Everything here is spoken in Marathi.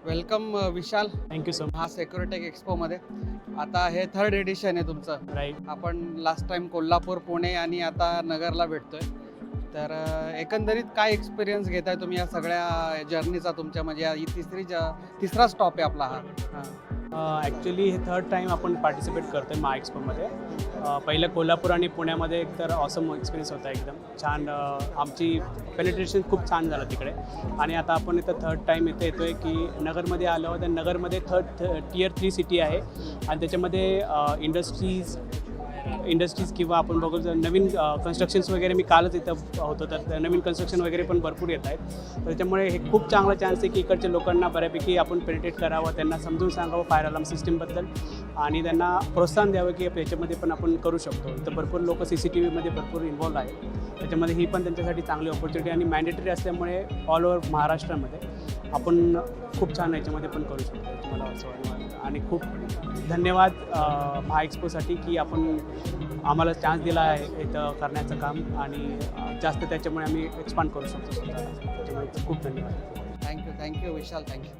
Welcome Vishal. Thank you so much. हा सेक्युरिटेक एक्सपोमध्ये आता हे 3rd एडिशन आहे तुमचं. राईट. आपण लास्ट टाइम कोल्हापूर, पुणे आणि आता नगरला भेटतोय. तर एकंदरीत काय एक्सपिरियन्स घेताय तुम्ही या सगळ्या जर्नीचा तुमच्या, म्हणजे ही तिसरा स्टॉप आहे आपला हा. ॲक्च्युली हे 3rd टाईम आपण पार्टिसिपेट करतो आहे महा एक्सपोमध्ये. पहिलं कोल्हापूर आणि पुण्यामध्ये एक तर ऑसम एक्सपिरियन्स होता, एकदम छान. आमची पेनिट्रेशन खूप छान झालं तिकडे. आणि आता आपण इथं 3rd टाईम इथे येतो आहे की नगरमध्ये आलो आहोत. नगरमध्ये Tier 3 सिटी आहे आणि त्याच्यामध्ये इंडस्ट्रीज किंवा आपण बघू नवीन कन्स्ट्रक्शन्स वगैरे. मी कालच इथं होतो, तर नवीन कन्स्ट्रक्शन वगैरे पण भरपूर येत आहेत. तर त्याच्यामुळे हे खूप चांगला चान्स आहे की इकडच्या लोकांना बऱ्यापैकी आपण पेनिट्रेट करावं, त्यांना समजून सांगावं फायर अलार्म सिस्टीमबद्दल आणि त्यांना प्रोत्साहन द्यावं की याच्यामध्ये पण आपण करू शकतो. तर भरपूर लोक CCTVमध्ये भरपूर इन्व्हॉल्व आहेत. त्याच्यामध्ये ही पण त्यांच्यासाठी चांगली ऑपॉर्च्युनिटी आणि मॅन्डेटरी असल्यामुळे ऑल ओव्हर महाराष्ट्रामध्ये आपण खूप छान याच्यामध्ये पण करू शकतो, मला असं वाटतं. आणि खूप धन्यवाद महा एक्सपोसाठी की आपण आम्हाला चान्स दिला आहे इथं करण्याचं काम आणि जास्त त्याच्यामुळे आम्ही एक्सपांड करू शकतो स्वतःला. त्याच्यामुळे खूप धन्यवाद. थँक्यू विशाल, थँक्यू.